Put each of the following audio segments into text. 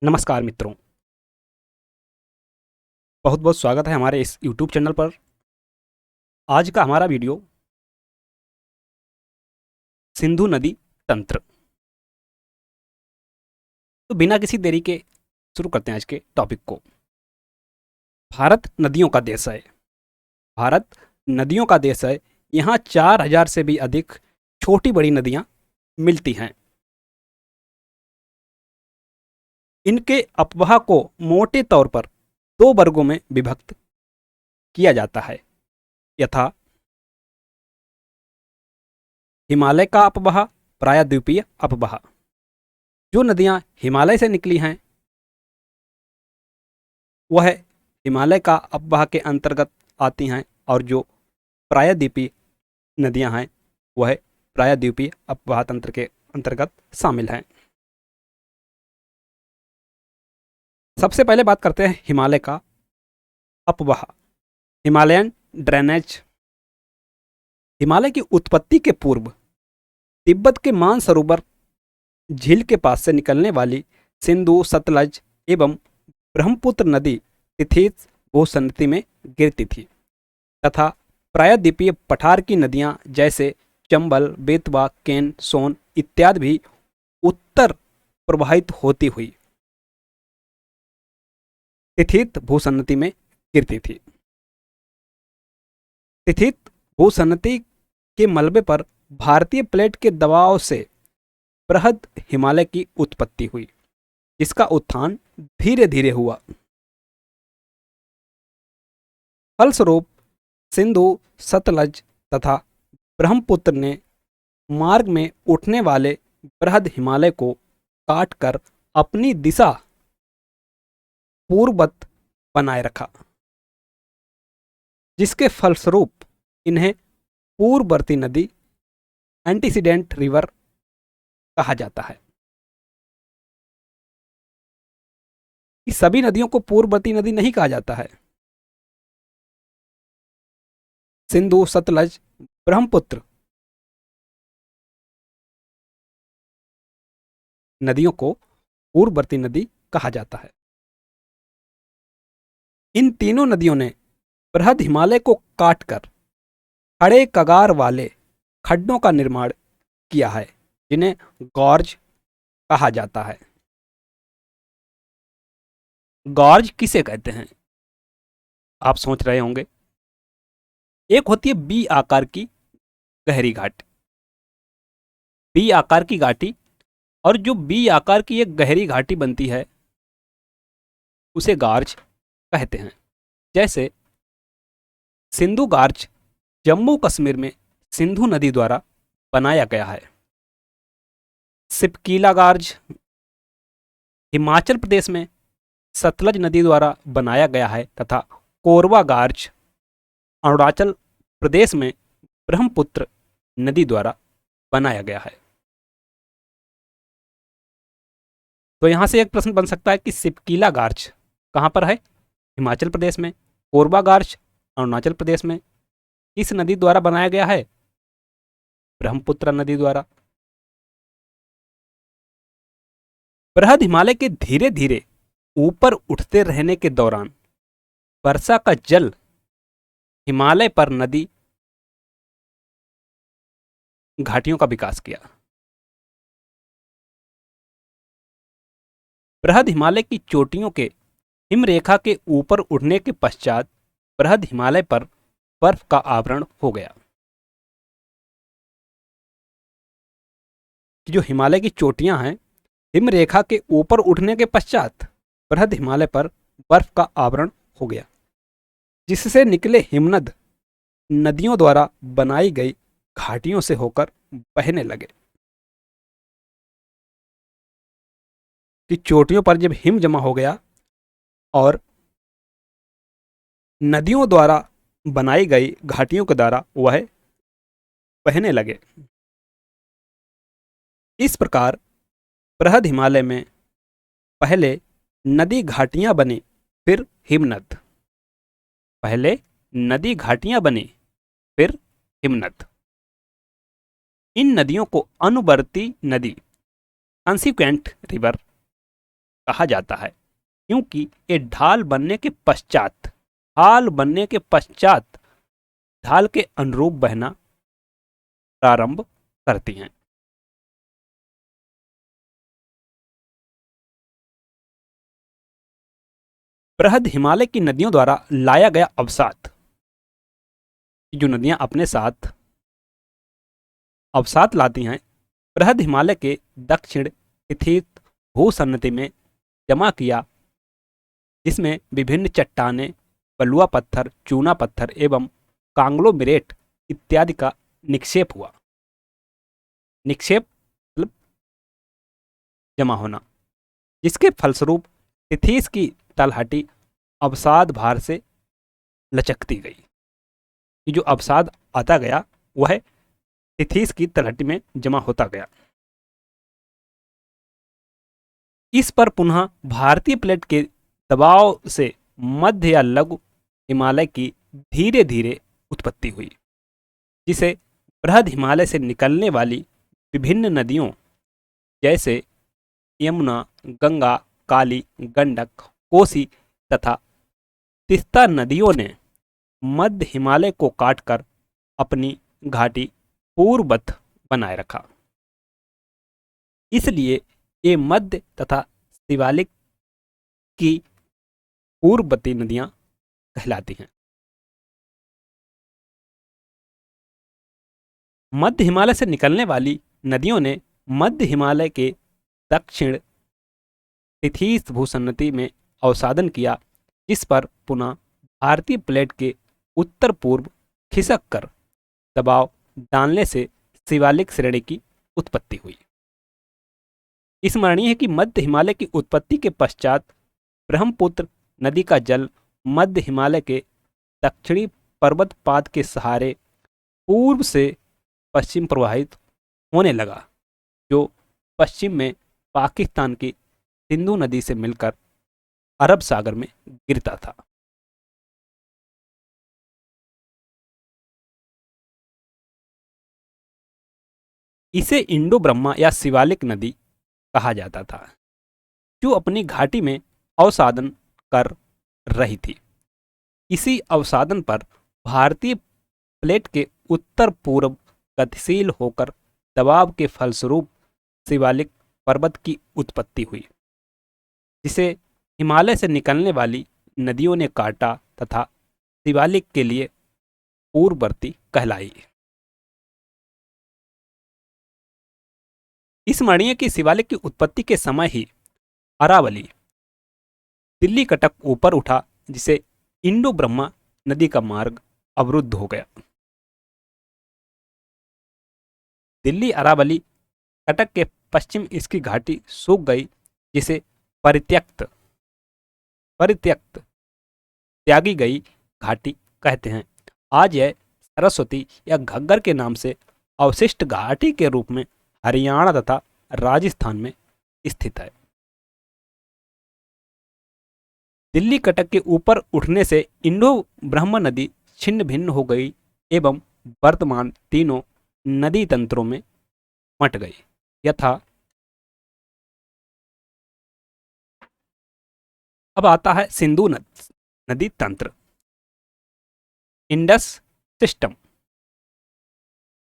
नमस्कार मित्रों, बहुत बहुत स्वागत है हमारे इस यूट्यूब चैनल पर। आज का हमारा वीडियो सिंधु नदी तंत्र। तो बिना किसी देरी के शुरू करते हैं आज के टॉपिक को। भारत नदियों का देश है। भारत नदियों का देश है। यहाँ 4000 से भी अधिक छोटी बड़ी नदियाँ मिलती हैं। इनके अपवाह को मोटे तौर पर दो वर्गों में विभक्त किया जाता है, यथा हिमालय का अपवाह, प्रायद्वीपीय अपवाह। जो नदियां हिमालय से निकली हैं वह हिमालय का अपवाह के अंतर्गत आती हैं, और जो प्रायद्वीपीय नदियां हैं वह प्रायद्वीपीय अपवाह तंत्र के अंतर्गत शामिल हैं। सबसे पहले बात करते हैं हिमालय का अपवाह, हिमालयन ड्रेनेज। हिमालय की उत्पत्ति के पूर्व तिब्बत के मानसरोवर झील के पास से निकलने वाली सिंधु, सतलज एवं ब्रह्मपुत्र नदी तिथित भूसंनति में गिरती थी, तथा प्रायद्वीपीय पठार की नदियां जैसे चंबल, बेतवा, केन, सोन इत्यादि भी उत्तर प्रवाहित होती हुई तिथित भूसंनति में गिरती थी। तिथित भूसंनति के मलबे पर भारतीय प्लेट के दबाव से बृहद हिमालय की उत्पत्ति हुई, जिसका उत्थान धीरे धीरे हुआ। फलस्वरूप सिंधु, सतलज तथा ब्रह्मपुत्र ने मार्ग में उठने वाले बृहद हिमालय को काटकर अपनी दिशा पूर्ववत बनाए रखा, जिसके फलस्वरूप इन्हें पूर्ववर्ती नदी, एंटीसीडेंट रिवर कहा जाता है। इस सभी नदियों को पूर्ववर्ती नदी नहीं कहा जाता है। सिंधु, सतलज, ब्रह्मपुत्र नदियों को पूर्ववर्ती नदी कहा जाता है। इन तीनों नदियों ने बृहद हिमालय को काटकर खड़े कगार वाले खड्डों का निर्माण किया है, जिन्हें गॉर्ज कहा जाता है। गॉर्ज किसे कहते हैं, आप सोच रहे होंगे। एक होती है बी आकार की गहरी घाटी, बी आकार की घाटी, और जो बी आकार की एक गहरी घाटी बनती है उसे गार्ज कहते हैं। जैसे सिंधु गार्ज जम्मू कश्मीर में सिंधु नदी द्वारा बनाया गया है। सिपकीला गार्ज हिमाचल प्रदेश में सतलज नदी द्वारा बनाया गया है, तथा कोरवा गार्ज अरुणाचल प्रदेश में ब्रह्मपुत्र नदी द्वारा बनाया गया है। तो यहां से एक प्रश्न बन सकता है कि सिपकीला गार्ज कहां पर है? हिमाचल प्रदेश में। कोरबा गार्ज अरुणाचल प्रदेश में। किस नदी द्वारा बनाया गया है? ब्रह्मपुत्र नदी द्वारा। बृहद हिमालय के धीरे धीरे ऊपर उठते रहने के दौरान वर्षा का जल हिमालय पर नदी घाटियों का विकास किया। बृहद हिमालय की चोटियों के हिमरेखा के ऊपर उठने के पश्चात बृहद हिमालय पर बर्फ का आवरण हो गया। कि जो हिमालय की चोटियां हैं, हिमरेखा के ऊपर उठने के पश्चात बृहद हिमालय पर बर्फ का आवरण हो गया, जिससे निकले हिमनद नदियों द्वारा बनाई गई घाटियों से होकर बहने लगे। कि चोटियों पर जब हिम जमा हो गया और नदियों द्वारा बनाई गई घाटियों के द्वारा वह बहने लगे। इस प्रकार बृहद हिमालय में पहले नदी घाटियां बनी, फिर हिमनद। पहले नदी घाटियां बनी, फिर हिमनद। इन नदियों को अनुवर्ती नदी, कंसिक्वेंट रिवर कहा जाता है, क्योंकि ये ढाल के अनुरूप बहना प्रारंभ करती हैं। बृहद हिमालय की नदियों द्वारा लाया गया अवसाद, जो नदियां अपने साथ अवसाद लाती हैं, बृहद हिमालय के दक्षिण स्थित भूसन्नति में जमा किया, जिसमें विभिन्न चट्टानें, बलुआ पत्थर, चूना पत्थर एवं कांग्लोमेरेट इत्यादि का निक्षेप हुआ। निक्षेप मतलब जमा होना, जिसके फलस्वरूप तिथीस की तलहटी अवसाद भार से लचकती गई। ये जो अवसाद आता गया वह तिथीस की तलहटी में जमा होता गया। इस पर पुनः भारतीय प्लेट के दबाव से मध्य या लघु हिमालय की धीरे धीरे उत्पत्ति हुई, जिसे बृहद हिमालय से निकलने वाली विभिन्न नदियों जैसे यमुना, गंगा, काली, गंडक, कोसी तथा तीस्ता नदियों ने मध्य हिमालय को काटकर अपनी घाटी पूर्ववत बनाए रखा। इसलिए ये मध्य तथा शिवालिक की पूर्ववर्ती नदियां कहलाती हैं। मध्य हिमालय से निकलने वाली नदियों ने मध्य हिमालय के दक्षिण तिथीस भूसन्नति में अवसादन किया, जिस पर पुनः भारतीय प्लेट के उत्तर पूर्व खिसक कर दबाव डालने से शिवालिक श्रेणी की उत्पत्ति हुई। स्मरणीय है कि मध्य हिमालय की उत्पत्ति के पश्चात ब्रह्मपुत्र नदी का जल मध्य हिमालय के दक्षिणी पर्वतपाद के सहारे पूर्व से पश्चिम प्रवाहित होने लगा, जो पश्चिम में पाकिस्तान की सिंधु नदी से मिलकर अरब सागर में गिरता था। इसे इंडो ब्रह्मा या शिवालिक नदी कहा जाता था, जो अपनी घाटी में अवसादन कर रही थी। इसी अवसादन पर भारतीय प्लेट के उत्तर पूर्व गतिशील होकर दबाव के फलस्वरूप शिवालिक पर्वत की उत्पत्ति हुई, जिसे हिमालय से निकलने वाली नदियों ने काटा तथा शिवालिक के लिए पूर्ववर्ती कहलाई। स्मरणीय कि शिवालिक की उत्पत्ति के समय ही अरावली दिल्ली कटक ऊपर उठा, जिसे इंडो ब्रह्मा नदी का मार्ग अवरुद्ध हो गया। दिल्ली अरावली कटक के पश्चिम इसकी घाटी सूख गई, जिसे परित्यक्त त्यागी गई घाटी कहते हैं। आज यह सरस्वती या घग्गर के नाम से अवशिष्ट घाटी के रूप में हरियाणा तथा राजस्थान में स्थित है। दिल्ली कटक के ऊपर उठने से इंडो ब्रह्म नदी छिन्न भिन्न हो गई एवं वर्तमान तीनों नदी तंत्रों में मट गई, यथा। अब आता है सिंधु नदी तंत्र, इंडस सिस्टम।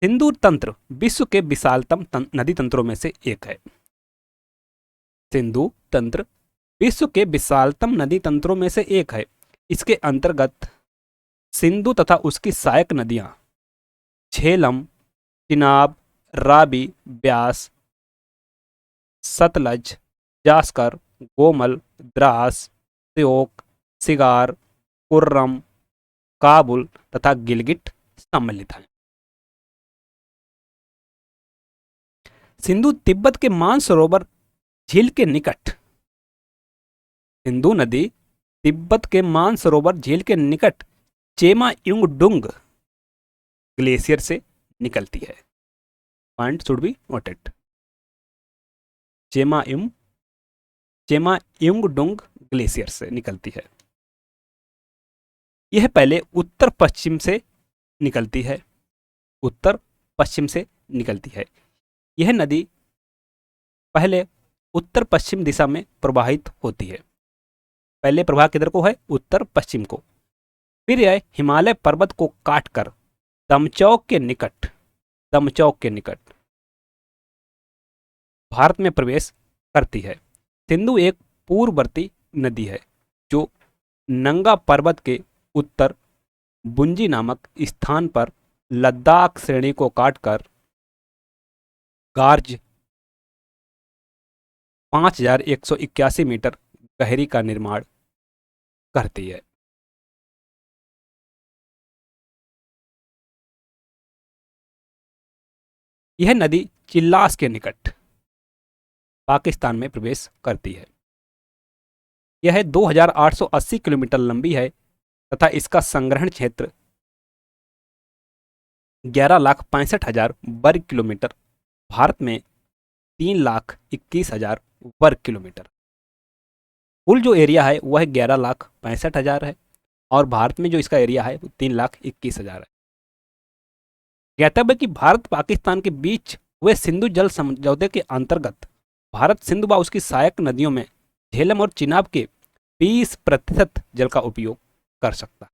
सिंधु तंत्र विश्व के विशालतम नदी तंत्रों में से एक है। सिंधु तंत्र विश्व के विशालतम नदी तंत्रों में से एक है। इसके अंतर्गत सिंधु तथा उसकी सहायक नदियां झेलम, चिनाब, रावी, ब्यास, सतलज, जास्कर, गोमल, द्रास, श्योक, सिगार, कुर्रम, काबुल तथा गिलगिट सम्मिलित हैं। सिंधु तिब्बत के मानसरोवर झील के निकट, सिंधु नदी तिब्बत के मानसरोवर झील के निकट चेमायुंगडुंग ग्लेशियर से निकलती है। Point should be noted. Chemayungdung glacier से निकलती है। यह पहले उत्तर पश्चिम से निकलती है। उत्तर पश्चिम से निकलती है। यह नदी पहले उत्तर पश्चिम दिशा में प्रवाहित होती है। पहले प्रवाह किधर को है? उत्तर पश्चिम को। फिर यह हिमालय पर्वत को काटकर दमचौक के निकट भारत में प्रवेश करती है। सिंधु एक पूर्ववर्ती नदी है जो नंगा पर्वत के उत्तर बुंजी नामक स्थान पर लद्दाख श्रेणी को काटकर गार्ज 5181 मीटर गहरी का निर्माण करती है। यह नदी चिल्लास के निकट पाकिस्तान में प्रवेश करती है। यह 2880 किलोमीटर लंबी है तथा इसका संग्रहण क्षेत्र 11,65,000 वर्ग किलोमीटर, भारत में 3,21,000 वर्ग किलोमीटर। कुल जो एरिया है वह 11,65,000 है और भारत में जो इसका एरिया है वो 3,21,000 है। ज्ञातव्य कि भारत पाकिस्तान के बीच हुए सिंधु जल समझौते के अंतर्गत भारत सिंधु व उसकी सहायक नदियों में झेलम और चिनाब के 20% जल का उपयोग कर सकता है।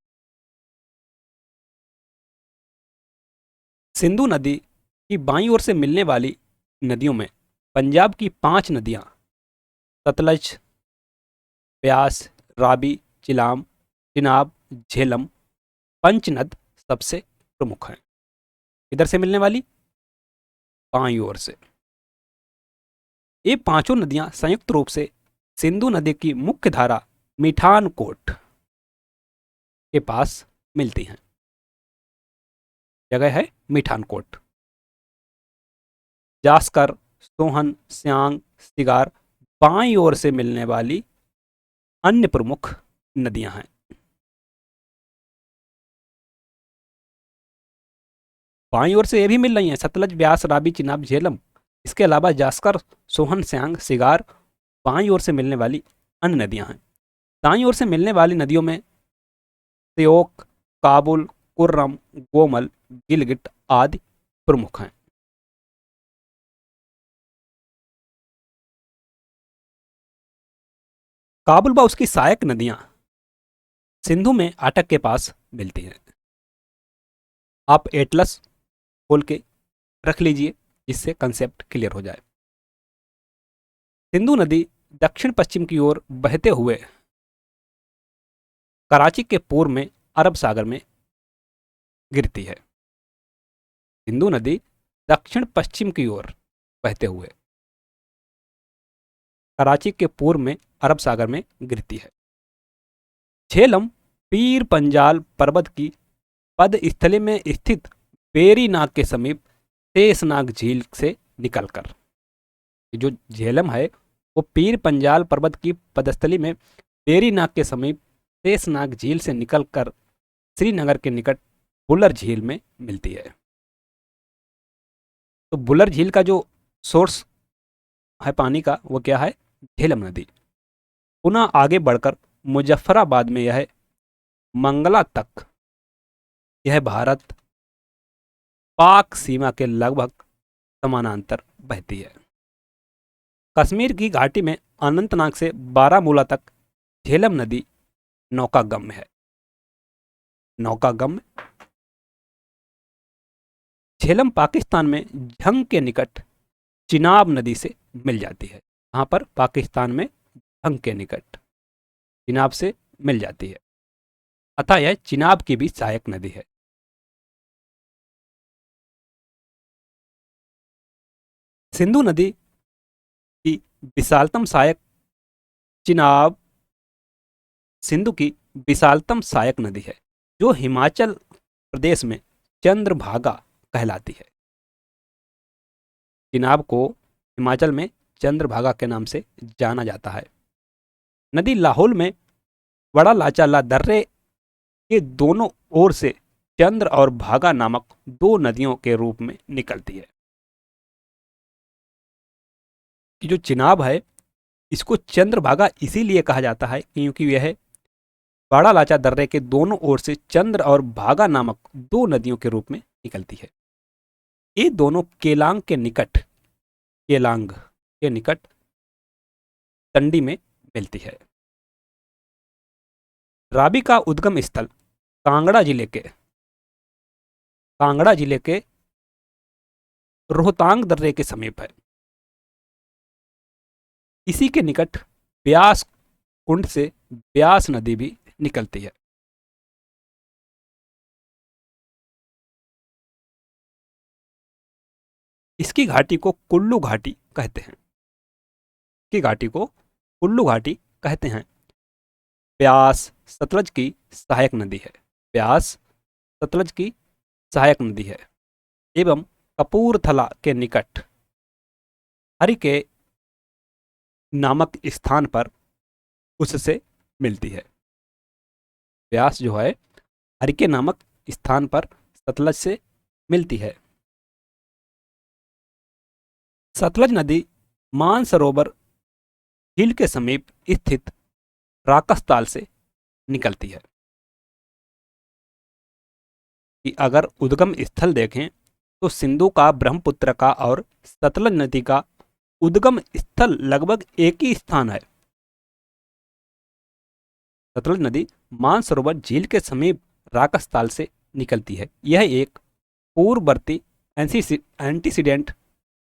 सिंधु नदी की बाईं ओर से मिलने वाली नदियों में पंजाब की 5 नदियां सतलज, ब्यास, रावी, चिनाब, झेलम, पंचनद सबसे प्रमुख हैं। इधर से मिलने वाली बाईं ओर से ये पांचों नदियां संयुक्त रूप से सिंधु नदी की मुख्य धारा मिठानकोट के पास मिलती हैं। जगह है मिठानकोट। जास्कर, सोहन, स्यांग, सिगार बाईं ओर से मिलने वाली अन्य प्रमुख नदियां हैं। बाईं ओर से ये भी मिल रही हैं सतलज, ब्यास, रावी, चिनाब, झेलम। इसके अलावा जास्कर, सोहन, स्यांग, सिगार बाईं ओर से मिलने वाली अन्य नदियां हैं। दाईं ओर से मिलने वाली नदियों में श्योक, काबुल, कुर्रम, गोमल, गिलगिट आदि प्रमुख हैं। काबुल व उसकी सहायक नदियां सिंधु में अटक के पास मिलती हैं। आप एटलस खोल के रख लीजिए जिससे कंसेप्ट क्लियर हो जाए। सिंधु नदी दक्षिण पश्चिम की ओर बहते हुए कराची के पूर्व में अरब सागर में गिरती है। सिंधु नदी दक्षिण पश्चिम की ओर बहते हुए कराची के पूर्व में अरब सागर में गिरती है। झेलम पीर पंजाल पर्वत की पदस्थली में स्थित बेरी नाग के समीप शेषनाग झील से निकलकर, जो झेलम है वो पीर पंजाल पर्वत की पदस्थली में बेरी नाग के समीप शेषनाग झील से निकलकर श्रीनगर के निकट बुलर झील में मिलती है। तो बुलर झील का जो सोर्स है पानी का वो क्या है? झेलम नदी। पुनः आगे बढ़कर मुजफ्फराबाद में यह मंगला तक यह भारत पाक सीमा के लगभग समानांतर बहती है। कश्मीर की घाटी में अनंतनाग से बारामूला तक झेलम नदी नौकागम्य है। नौकागम्य झेलम पाकिस्तान में झंग के निकट चिनाब नदी से मिल जाती है। यहाँ पर पाकिस्तान में झंग के निकट चिनाब से मिल जाती है, अतः यह चिनाब की भी सहायक नदी है। सिंधु नदी की विशालतम सहायक चिनाब सिंधु की विशालतम सहायक नदी है जो हिमाचल प्रदेश में चंद्रभागा कहलाती है। चिनाब को हिमाचल में चंद्रभागा के नाम से जाना जाता है। नदी लाहौल में बड़ा लाचाला दर्रे के दोनों ओर से चंद्र और भागा नामक दो नदियों के रूप में निकलती है। जो चिनाब है इसको चंद्रभागा इसीलिए कहा जाता है क्योंकि यह बड़ा लाचा दर्रे के दोनों ओर से चंद्र और भागा नामक दो नदियों के रूप में निकलती है। ये दोनों केलांग के निकट तंडी में मिलती है। रावी का उद्गम स्थल कांगड़ा जिले के रोहतांग दर्रे के समीप है। इसी के निकट ब्यास कुंड से ब्यास नदी भी निकलती है। इसकी घाटी को कुल्लू घाटी कहते हैं। की घाटी को कुल्लू घाटी कहते हैं। ब्यास सतलज की सहायक नदी है। ब्यास सतलज की सहायक नदी है एवं कपूरथला के निकट हरिके नामक स्थान पर उससे मिलती है। ब्यास जो है हरिके नामक स्थान पर सतलज से मिलती है। सतलज नदी मानसरोवर झील के समीप स्थित राकसताल से निकलती है। कि अगर उद्गम स्थल देखें तो सिंधु का, ब्रह्मपुत्र का और सतलज नदी का उद्गम स्थल लगभग एक ही स्थान है। सतलज नदी मानसरोवर झील के समीप राकसताल से निकलती है। यह एक पूर्ववर्ती एंटीसीडेंट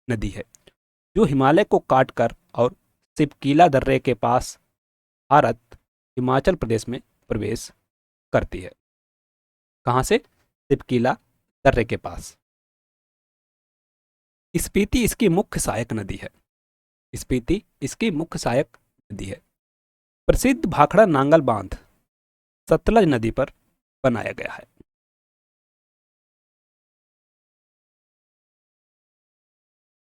नदी है जो हिमालय को काटकर और सिपकीला दर्रे के पास भारत हिमाचल प्रदेश में प्रवेश करती है। कहाँ से? सिपकीला दर्रे के पास। स्पीति इसकी मुख्य सहायक नदी है। स्पीति इसकी मुख्य सहायक नदी है। प्रसिद्ध भाखड़ा नांगल बांध सतलज नदी पर बनाया गया है।